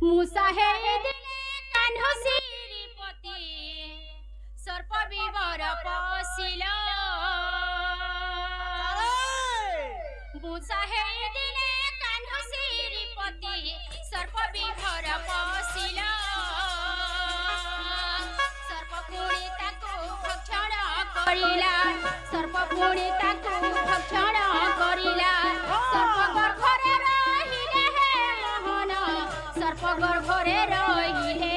মুসা হে দিনে কাহ্ন শ্রীপতি সর্প বিবর পশিল মুসা হে দিনে কাহ্ন শ্রীপতি সর্প বিবর পশিল সর্প পুଣି তাকু ভক্ষণ করিলা সর্প পুଣି তাকু ভক্ষণ করিলা সর্প গর্ভরে রহিলে হে মোহন সর্প গর্ভরে রহিলে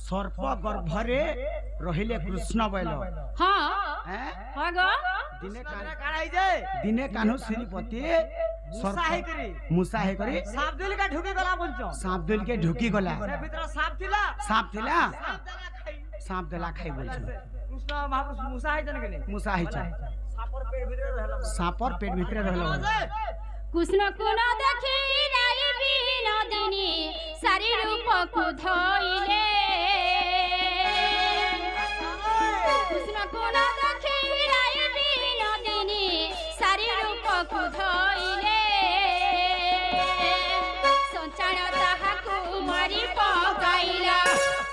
सर्प गर्भरे रहिले कृष्ण बैल दिने कान्हु श्रीपति मुसा है करी सांप दिल के ढुकी गला बोलछो सांप दिल के ढुकी गला से भीतर सांप थिला सांप देला खाई बोलछो कृष्ण महापुरुष मुसा है जन के मुसा है सांपर पेट भीतर रहला सांपर पेट भीतर रहला कृष्ण कोन देखि राई बिनोदिनी सारी रूप को धइले कृष्ण कोन देखि राई बिनोदिनी सारी रूप को धइले संचार ताहाकु मारी पकाइला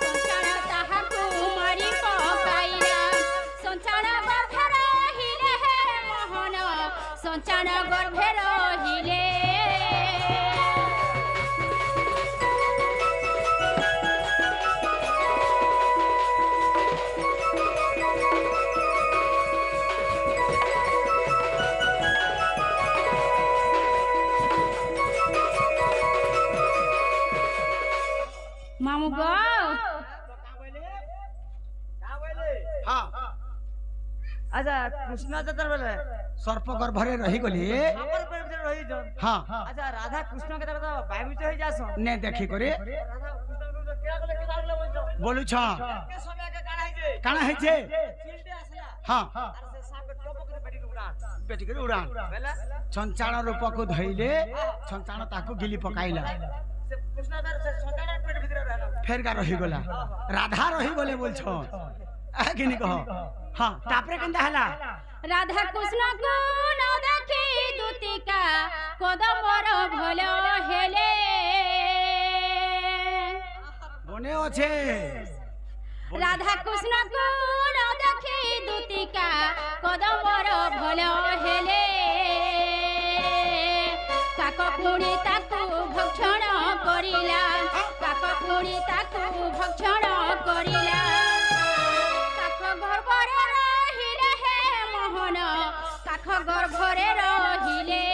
संचार ताहाकु मारी पकाइला संचार गर्भे रहिले हे मोहन संचार गर्भे रहिले मामू गो हां अच्छा कृष्ण जतर बोले सर्प गर्भरे रही गली सांपर पेट भीतर रही जन हां अच्छा राधा कृष्ण के तरह तो बायमिच होई जासो ने देखि करे राधा कृष्ण के केला के बोलछो बोलु छ के समय के काना है जे चिलटे आसला हां तार से सांप टोप के पेटी के उड़ान पेटी करे उड़ान बेला संचाण रूप को धइले संचाण ताकू गिली पकाइला से कृष्ण तार से संतान पेट भीतर रहला फेर का रही गला राधा रही गले बोल छ आगिनी कह हां तापरे केंदा हला राधा कृष्ण को न देखि दूतिका कदमर भल हेले बने ओछे राधा कृष्ण को न देखि दूतिका कदमर भल हेले काक पुणी ताकू भक्षण करिला काक पुणी ताकू भक्षण करिला काक गर्भरे रहिले हे मोहन काख गर्भरे रहिले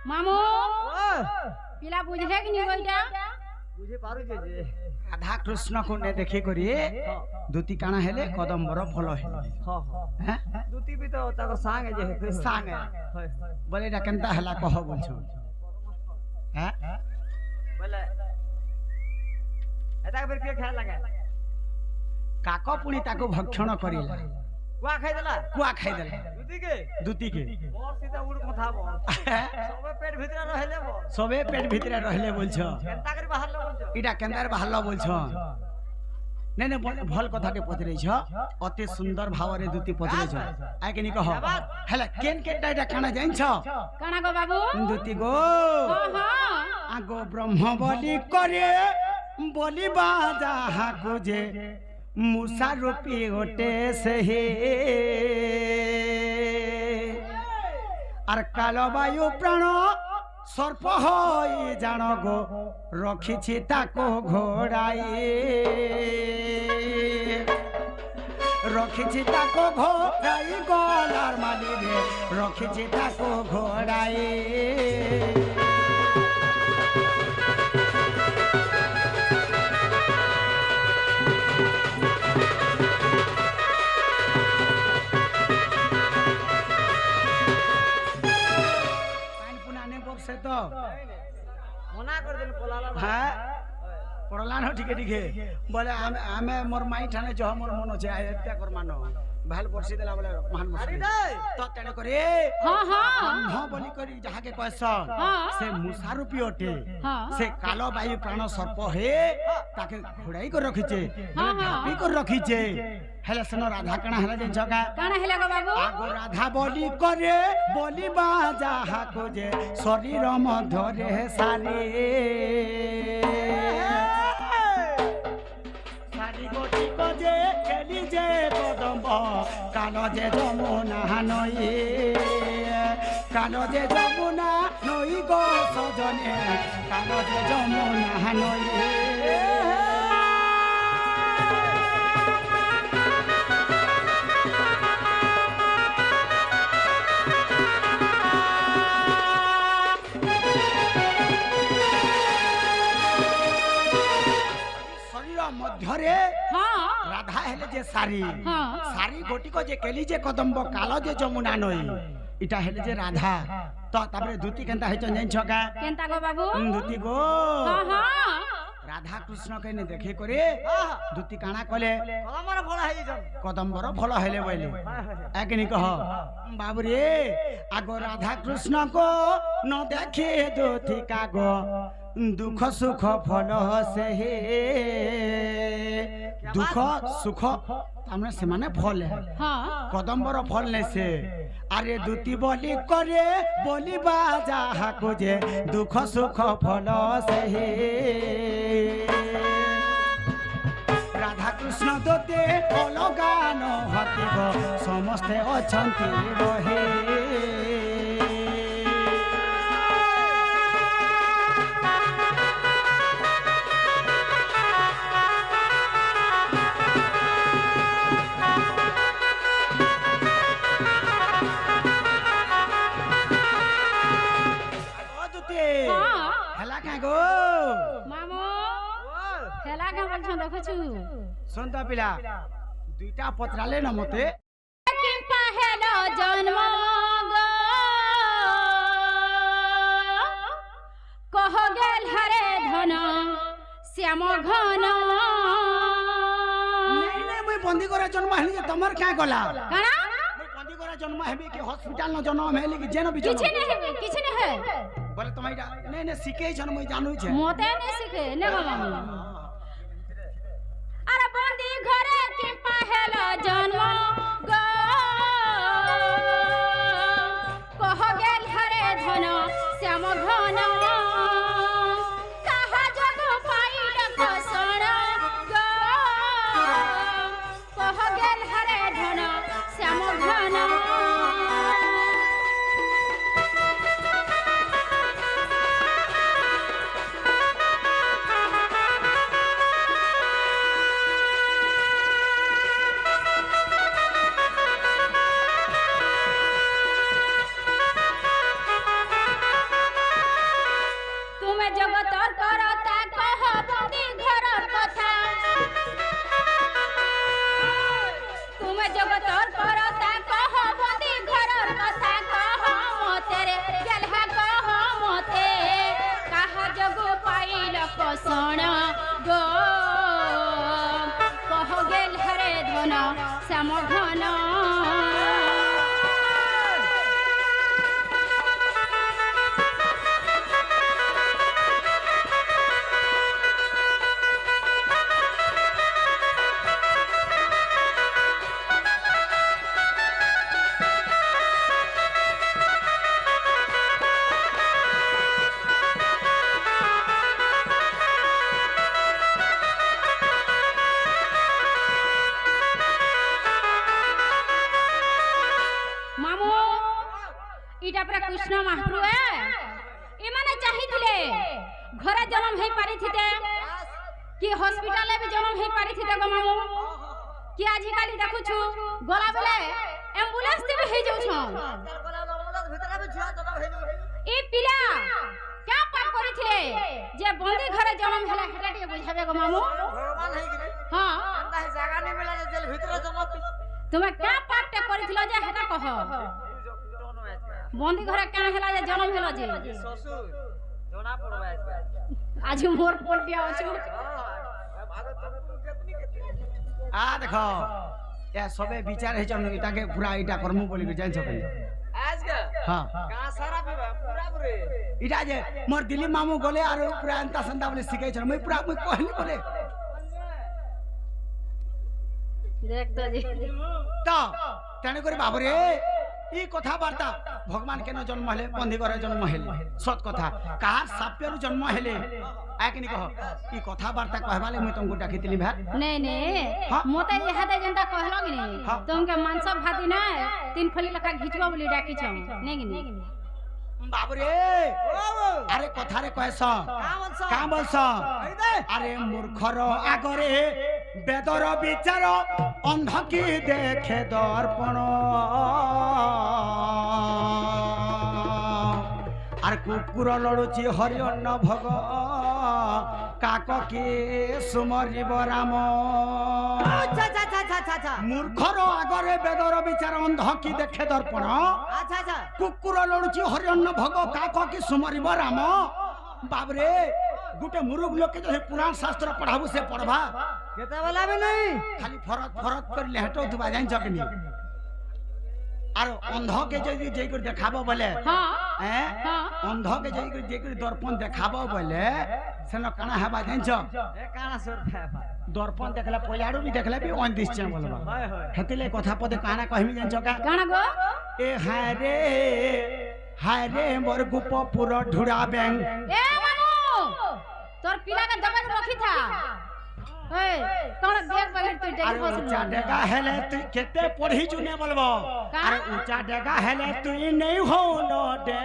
मामू पिला बुझे कि नहीं बोलता बुझे पारु जे राधा कृष्ण को ने देखि करी दूती काना हेले कदम्बर फल हेले हां हैं दूती भी तो ताको सांग जे है सांग बोले डा केनता हला कह बोल छ हैं बोले एता फिर के ख्याल लगा काक पुणी ताको भक्षण करिला कुआ खाइ देला दूती के और सीधा उड़ कथा बोल सबे पेट भीतर रहले बोल सबे पेट भीतर रहले बोल छ केनता कर बाहर ल बोल छ इटा केंदार बाहर ल बोल छ ने ने भल कथा के पचरे छ अति सुंदर भावरे दूती पचरे छ आइ केनी कह हला केन के डाइटा खाना जाइन छ काना गो बाबू दूती गो हां हां आगो ब्रह्म बलि करे बलि बाजा हाको जे मुसा रूपी होटे सहे আর কালবায়ু প্রাণ সর্প হই জান গো রখিছি তাকো ঘোড়াই রখিছি তাকো ঘোড়াই গলার মালি রে রখিছি তাকো ঘোড়াই মনা করে দিন পোলালা হ্যাঁ পড়লান ঠিকে ঠিকে বলে আমি মোর মাই ঠানে জহ মোর মন আছে এতে কর মানো ভাল বর্ষি দেলা বলে মহান মুশকিল তো তেনে করে হ্যাঁ হ্যাঁ হ্যাঁ বলি করি যাহাকে কয়স হ্যাঁ। সে মুসারূপী অটে হ্যাঁ। সে কালো বায়ু প্রাণ সর্প হে তাকে ঘোড়াই করে রখিছে হ্যাঁ, হ্যাঁ। ঢাপি করে রখিছে হেলে সেন রাধা কানা হেলে যে জগা কানা হেলা গো বাবু আগো রাধা বলি করে বলিবা যাহাকো যে শরীর মধ্যরে সারে সারি গটি যে খেলি যে কদম্ব কালো যে যমুনা নই কালো যে যমুনা নই গো সজনে কালো যে যমুনা নই শরীর মধ্যরে হ্যাঁ রাধা হেলে যে সারি হ্যাঁ। সারি গটিক যে কেলি যে কদম্ব কালো যে যমুনা নই এটা হেলে যে রাধা তো তারপরে ধুতি কেনতা হইছ জানিছ কা কেনতা গো বাবু ধুতি গো হ্যাঁ হ্যাঁ রাধা কৃষ্ণ কে দেখে করে ধুতি কাଣା কলে কলমর ফল হই যান কদম্বর ফল হেলে বইলে একনি কহ বাবুরে আগ রাধা কৃষ্ণ কো ন দেখে ধুতি কাগো দুঃখ সুখ ফল সে দুঃখ সুখ তামনে সেমানে ফল হে হ্যাঁ কদম্বর ফল নেছে আরে দুতি বলি করে বলিবা যাহাকো যে দুঃখ সুখ ফল সে রাধা কৃষ্ণ দোতে অলগান হতিব সমস্তে অছন্তি রহে হ্যাঁ হেলা কাঁ গো মামু হেলা কে বলছ দেখছু সন্তা পিলা দুইটা পত্রালে না মতে কিম্পা হেলো জন্ম গো কহ গেল হরে ধন শ্যাম ঘন নাই নাই মই বন্দি করে জন্ম হেলি যে তোমার কাঁ গলা কানা মই বন্দি করে জন্ম হেবি কি হসপিটাল ন জন্ম হেলি কি যেন বিজন কিছু নেই হে বলে তোমাই নাই নাই শিখেই জন মই জানুই ছে মতে নে শিখে নে গো মামু আরে বন্দি ঘরে কিম্পা হেলো জন্ম গো কহ গেল হরে ধন শ্যাম ঘন কাহা জগ পাইল কসণ গো কহ গেল হরে ধন শ্যাম ঘন তুমি জগতর করতা কহ বন্দি ঘরর কথা তুমি জগতর করতা কহ বন্দি ঘরর কথা কহ মতে রে গেলহা কহ মতে কাহা জগ পাইল কসণ গো কহ গেল হরে ধন শ্যাম ঘন মামু ইটা পুরা কৃষ্ণ মহাপ্রভু এমানে চাহিଥିଲେ ঘরে জন্ম হই পারিথিতে কি হসপিটালে বি জন্ম হই পারিথিতে গো মামু কি আজকালি দেখুছু গলা বেলে অ্যাম্বুলেন্স তে বি হই যাউছন ভিতরে আমি ঝুয়া জন্ম হই যাবে এই পিলা কে পাপ করিছিলে যে বন্দি ঘরে জন্ম হেলা হেলা টিকে বুঝাবে গো মামু ভগবান হই গিরে হ্যাঁ এন্তা হে জায়গা নি মিলা যে জেল ভিতরে জন্ম তুমি কে পাপটা করিছিল যে হেটা কহ বন্দি ঘরে কেন হেলা যে জন্ম হেলো যে শ্বশুর জনা পড়বে আজকে आज मोर पलटिया अछु आ देखो या सबे विचार है जन इटा के पूरा इटा करमु बोली के जान छके आज का हां का सारा भी पूरा पूरे इटा जे मोर दिल्ली मामू गोले आरो पूरा अंता संता बोले सिखाई छ मैं पूरा मैं कहली बोले देख तो जी तो तेने करे बाबू रे ई कथा वार्ता भगवान केन जन्म हेले बंधी करे जन्म हेले सत कथा कहार साप्यरु जन्म हेले आकनी कह ई कथा वार्ता कहबाले मैं तुमको डाकितली भा नहीं नहीं हाँ? मोते इहादे जनता कहलो कि नहीं हाँ। तुमके मांस भाती ना 3 फली लखा घिचबो बोली डाकी छ नहीं कि नहीं बाबू रे अरे कथा रे कहस का बोलस अरे मूर्खर आगरे बेदर विचार अंध की देखे दर्पण आर कुकुर लड़ुची हरिअन्न भग काक की सुमरिब राम अच्छा अच्छा अच्छा अच्छा अच्छा मूर्खर आगरे बेदर विचार अंध की देखे दर्पण अच्छा अच्छा कुकुर लड़ुची हरिअन्न भग काक की सुमरिब राम बाबरे गुटे मुरुग लोक जो पुराण शास्त्र पढ़ाबू से पढ़वा केते वाला भी नहीं खाली फरत फरत कर लेहटो दुबा जान जकनी आर अंध के जदी जेकर देखाबो बोले हां हैं हां अंध के जेकर दर्पण देखाबो बोले सेनो काना हेबा जान छ ए काना सुर फा दर्पण देखला पयाडू भी देखला भी ऑन दिस छ बोलबा हाय हाय हेतिले कथा पदे काना कहमी जान छ का गाना गो ए हाय रे मोर गुप पुरो ढुड़ा बैंग ए मानू तोर पिला का दबा रखी था ए कोन देख बहिर तू अरे डेग ऊंचा डेगा हेले तू केते पढ़ी चुने बोलबो का? अरे ऊंचा डेगा हेले तू नहीं हो नो डे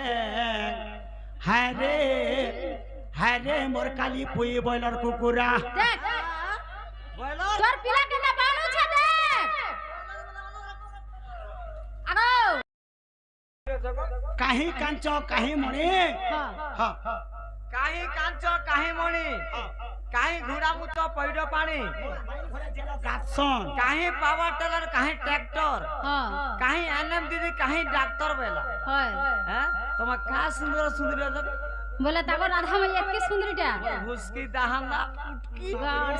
हाय रे मोर काली पुई बॉयलर कुकुरा देख बोलो तोर पिला के दबानु छ देख आगो काहे कांचो काहे मणे हां हां काहे कांचो काहे मणि काहे घोड़ा मुतो पैडो पानी गासन काहे पावर टेलर काहे ट्रैक्टर हां काहे एनएम दीदी काहे डॉक्टर बेला होय हैं तुम का सुंदर सुंदर बोले ताको राधा मैया के सुंदरीटा घुसकी दहना उठकी गाड़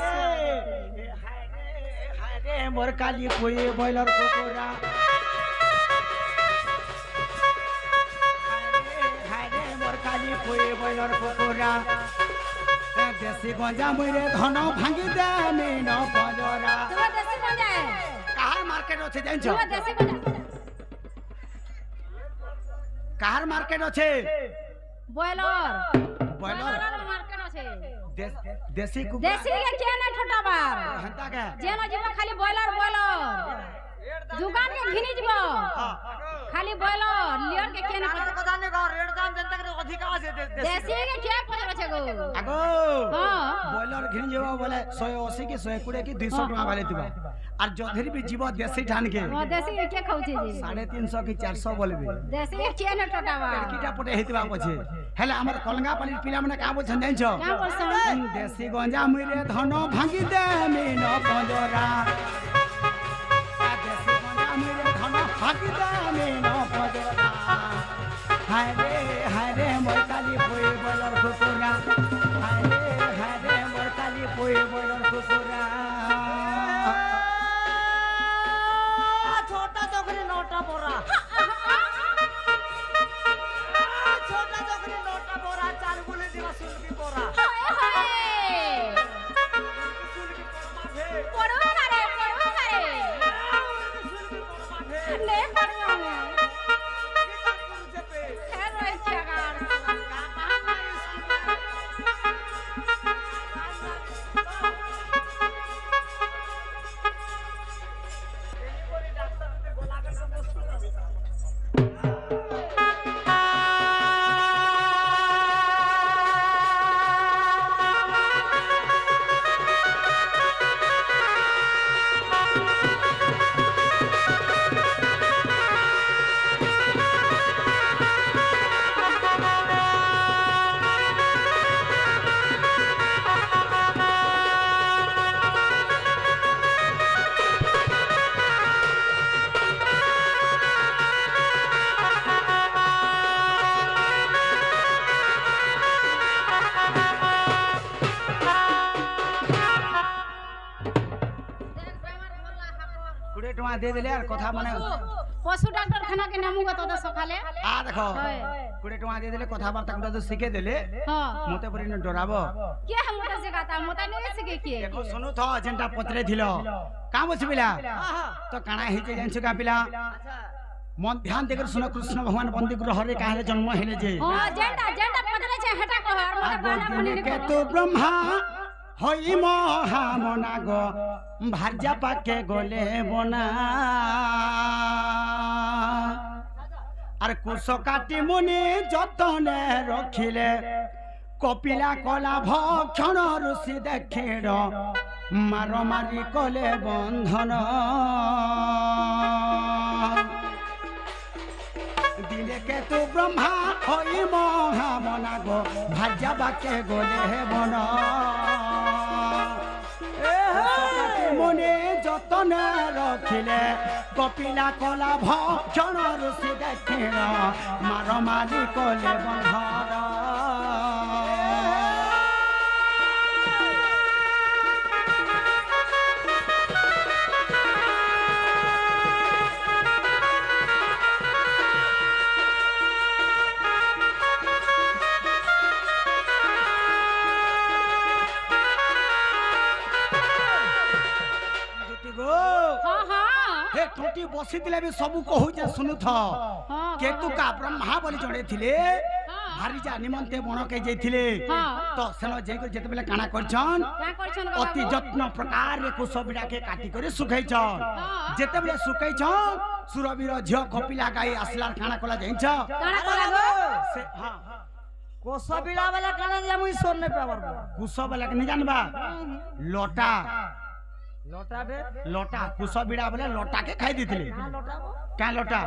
हाय रे मोर काली पुई बॉयलर कुकुरा हाय रे मोर काली पुई बॉयलर कुकुरा देसी गंजा मुरे धन भांगी दे मीन बजरा तू देसी गंजा है काहार मार्केट अच्छे जान तू देसी गंजा काहार मार्केट अच्छे बॉयलर बॉयलर मार्केट আছে देसी कुकुरा देसी के के ना छोटा बार हंता के जेनो जीव खाली बॉयलर दुकान के घिनी जीव खाली बॉयलर लियर के ना पता नहीं का रेट दाम जनता के अधिक আছে देसी के के पजर আছে गो आगो हां बॉयलर घिन जेबो बोले 180 की 120 की 200 टका वाले दिबा और जोधरी भी जीव देसी ठान के हां देसी के के खाउछे जी 350 की 400 बोलबे देसी के के ना छोटा बार किटा पटे हेतिबा पछे हेले हमर कलंगा पाली पिला मने का बोलछन जान छ क्या बोलछन देसी गंजा मुरे धन भांगी दे मीन पंजरा देसी गंजा मुरे धन भांगी दे मीन पंजरा हाय रे मोर काली पोई बलर कुकुरा हाय रे मोर काली पोई बलर कुकुरा छोटा चोकरी नोटा बोरा छोटा चोकरी नोटा बोरा चाल गुले दिवा सुलकी बोरा हाय हाय पड़ो करे ले पड़ो है रोई छगार टका दे देले और कथा माने पशु डाक्टरखाना के नेमु गो तो सकाले आ देखो है 20 टका दे देले कथा बार्ता तो सिखे देले हां मते परि न डराबो के हम मोटा सिखाता मोटा नहीं सिखे के देखो सुनु तो जेंटा पत्रे थिलो का बसबिला तो काना हिचे जानछु का पिला अच्छा मन ध्यान देकर सुनो कृष्ण भगवान बंदी ग्रह रे काहे जन्म हेले जे हां जेंटा पदरे छे हटा को और मोटा बाना मुनि के तो ब्रह्मा हई महा मना गो भार्या पाके गोले बना আর কুশ কাটি মুনি যতনে রখিলে কপিলা কলা ভক্ষণ ঋষি দেখির মার মারি কলে বন্ধন দিলে কেতু ব্রহ্মা হই মহামনা গো ভার্যা বাকে গোলে বন মনে যতনে রখিলে কপিলা কলা ভক্ষণ ঋষি দেখির মার মারি কলে বন্ধন हां हां हे टोटी बसी दिले भी सब कहू जे सुनु थ हां केतु का ब्रह्मा बोली जड़े थिले भारी जा निमंते बण के जइथिले हां तो सेनो जई कर जते बेले काना करछन का करछन अति जत्न प्रकार रे कुश बिडा के काटी करे सुखैछन जते बेले सुखैछन सुरवीर झियो कपिला गाई असलार काना कला जइछ काना कला गो से हां कोसा बिड़ा वाला काना दिया मुई सोन ने पावर कुश बेले के नि जानबा लोटा लोटा दे लोटा कुश बिडा बेले लोटा के खाई दिथिले का लोटा वो का लोटा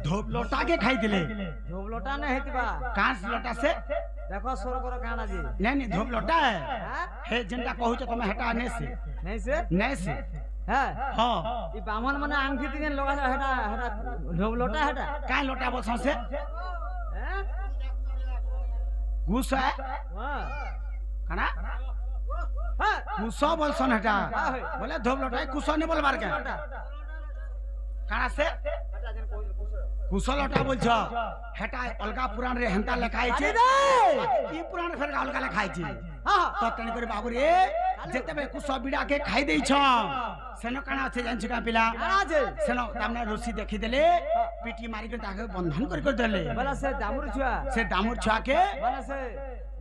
धूप लोटा के खाई दिले धोब लोटा ने हेतिबा कांस लोटा से देखो सोर करो काना जी नहीं धूप लोटा है हां हे जनता कहू छ तमे हटा ने से नहीं से नहीं से है हां ई बामन मने आंखी दिने लोगा हेटा हेटा धोब लोटा हेटा का लोटा बस से हैं गुस है हां कना हां कुसो बोलसन हटा बोले धूप लोटा कुसो ने बोलबार के कना से कुसो लोटा बोल छ हेटा अलगा पुराण रे हंता लिखाई छे ई पुराण फेर अलगा लिखाई छे हां तो तनी करे बाबू रे जेते बे कुसो बिडा के खाई देई छ सेनो काना আছে জানছ का पिला काना जे सेनो तामने ऋषि देखि देले पीटी मारी के ताके बंधन कर देले बोला से दामुर छुआ से दामुर छुआ के बोला से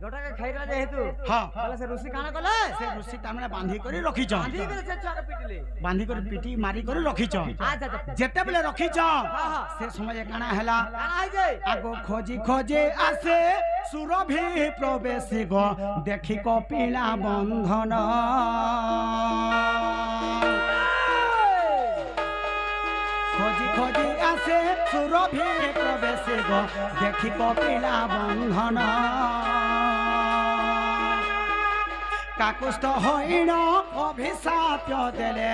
लोटा के खाई रहा जेहेतु हां बोला से ऋषि काना कले से ऋषि तामने बांधी करी रखी छ बांधी के से छुआ के पिटले बांधी कर पीटी मारी कर रखी छ अच्छा जेते बेले रखी छ हां से समय काना हला काना है जे आगो खोजी खोजे आसे सुरभि प्रवेश गो देखि कपिला बंधन खोजी खोजी आसे सुरभि प्रवेश गो देखि कपिला बंधन काकुष्ठ हईण अभिशाप देले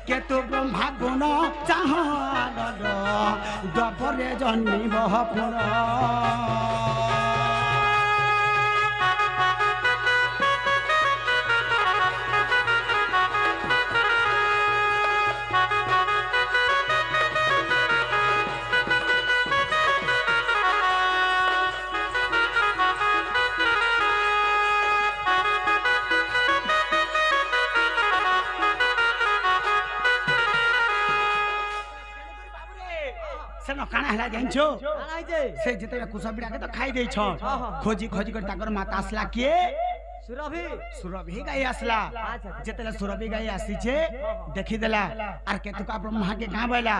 केतु ब्रह्मा गुण चाह द्वापरे जन्मिब पुन सेनो काना हला जानछो काना है जे से जते कुछ बिडा के तो खाई देई छ खोजी खोजी कर ताकर माता असला के सुरभि सुरभि गाई असला जते सुरभि गाई आसी छे देखि देला आर केतुका ब्रह्मा के का बैला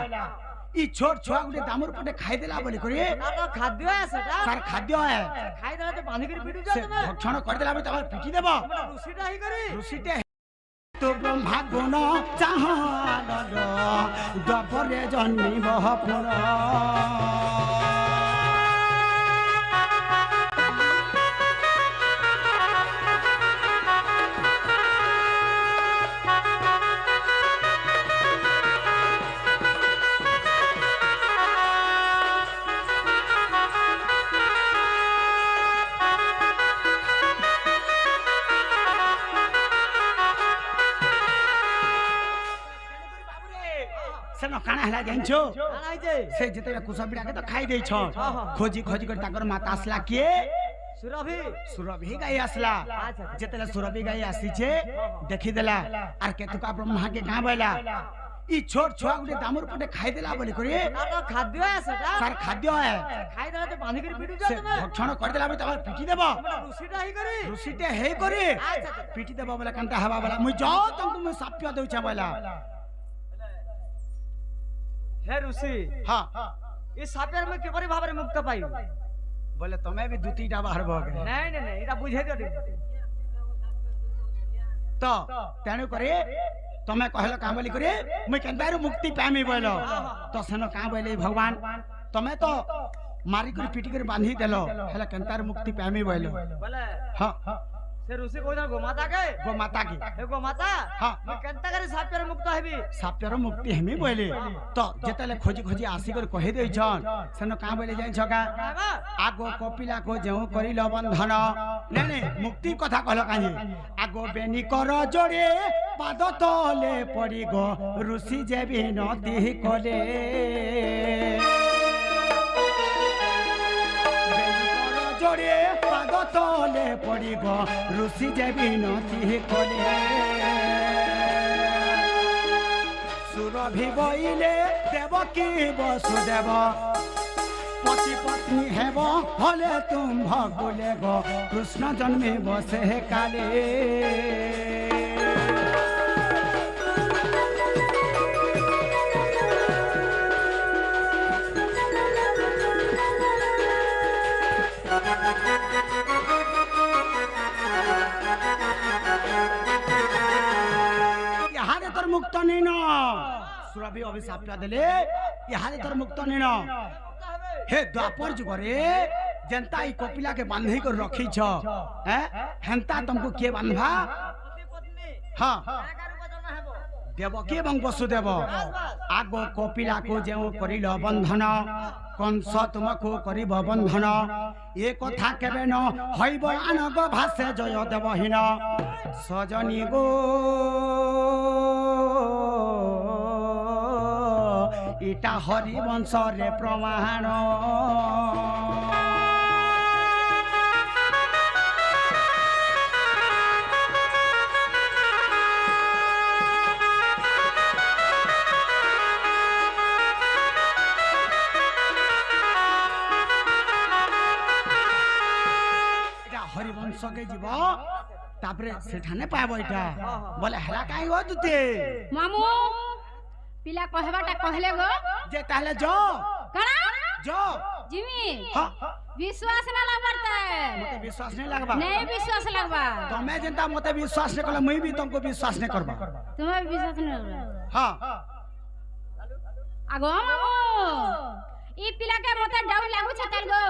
ई छोट छुआ गुटे दामुर पटे खाई देला बोली करे ना तो खाद्य है सेटा सार खाद्य है खाई देला तो बांधी कर पिटू जा से तमे भक्षण कर देला बे तमर पिटी देबो ऋषिटा ही करी ऋषिते तो ब्रह्मा गुण चाह द्वापरे जन्मिब पुन सेनो কানা হেলা জানছো কানা হইছে সে যেতে কুসবিড়াকে তো খাই দেইছ হ্যাঁ। খোঁজি খোঁজি করে তাকর মাতা আসলা কিয়ে সুরভি সুরভি গাই আসলা আচ্ছা। যেতেলে সুরভি গাই আসিছে দেখি দেলা আর কেতুকা ব্রহ্মাকে গাঁ বইলা ই ছোট ছুয়া গুটে দামর পটে খাই দেলা বলি করে না তো খাদ্য আছে এটা তার খাদ্য হয় খাই দাও তো বাঁধি করে পিটু সে যাবে ভক্ষণ করে দেলা আমি তোমার পিটি দেব আমরা রুসিটা হি করি রুসিতে হেই করে আচ্ছা, আচ্ছা। পিটি দেব বলে কান্তা হবা বলা মুই যাও তুমি সাপিয়া দেউছা বলা হে রুসি হ্যাঁ এই সাপের মে কিপরি ভাবে মুক্ত পাইব বলে তুমি বি দুটিটা বাহার বগে নাই নাই নাই এটা বুঝাই দিও তো তেণু করে তুমি কহিল কাঁ বলি করে মুই কেনতাରୁ মুক্তি পাইমি বইল তো সেন কাঁ বইলে ভগবান তুমি তো মারি করে পিটি করে বাঁধি দেল হেলে কেনতাରୁ মুক্তি পাইমি বইল বলে হ্যাঁ সে রুসি কইনা গোমাতা কে গো মাতা কি হে গোমাতা হ্যাঁ মই কেনতা করে সাপের মুক্ত হবি সাপ্যর মুক্তি হেমি বইলে তো যেতেলে খোঁজি খোঁজি আসি করে কহি দেইছন সেন কাঁ বইলে যাই ছকা বাবা আগো কপিলা কো যেউ করিল বন্ধন নে নে মুক্তি কথা কল কাঁজি আগো বেনি কর জোড়ে পাদ তলে পড়ি গো ঋষি যে বিনতি কলে বেনি কর জোড়ে পাদ তলে পড়ি গো ঋষি যে বিনতি কলে সুরভি বইলে দেবকী বসুদেব পতি পত্নী হেব হলে তুম ভগুলে গো কৃষ্ণ জন্মে বসে কালে ইহারে তোর মুক্ত নিন সুরভি অভিশাপটা দিলে ইহারে তোর মুক্ত নিন হে দ্বাপর যুগরে যেন্তা এই কপিলাকে বান্ধি করে রখিছ হ্যাঁ হেন্তা তুমକୁ କିଏ বান্ধবা পতি পত্নী হ্যাঁ একার বচন হেব দেবকী এবং বসুদেব আগ কপিলাକୁ ଯେଉଁ କରିଲ বন্ধন কংস ତୁମକୁ କରିବ বন্ধন এ কথা কেবে ন হইব আনগ ভাষে জয় দেবহীন সজনী গো ইটা হরি বংশরে প্রমাণ হরিবংশকে যাব তারপরে সেখানে পাব এটা বলে হেলা কাই গো দুতে মামু পিলা কহবাটা কহলে গো যে তাহলে য কানা য জিমি হ্যাঁ विश्वास ना लगता মতে বিশ্বাস নাই লাগবা नहीं विश्वास लगवा তুমি যেটা মতে বিশ্বাস নাই কলে মই বি তুমको বিশ্বাস নাই করবা तुम्हें विश्वास नहीं लगवा হ্যাঁ आगो मामू ई पिला के मते डाउन लागु छ तल गो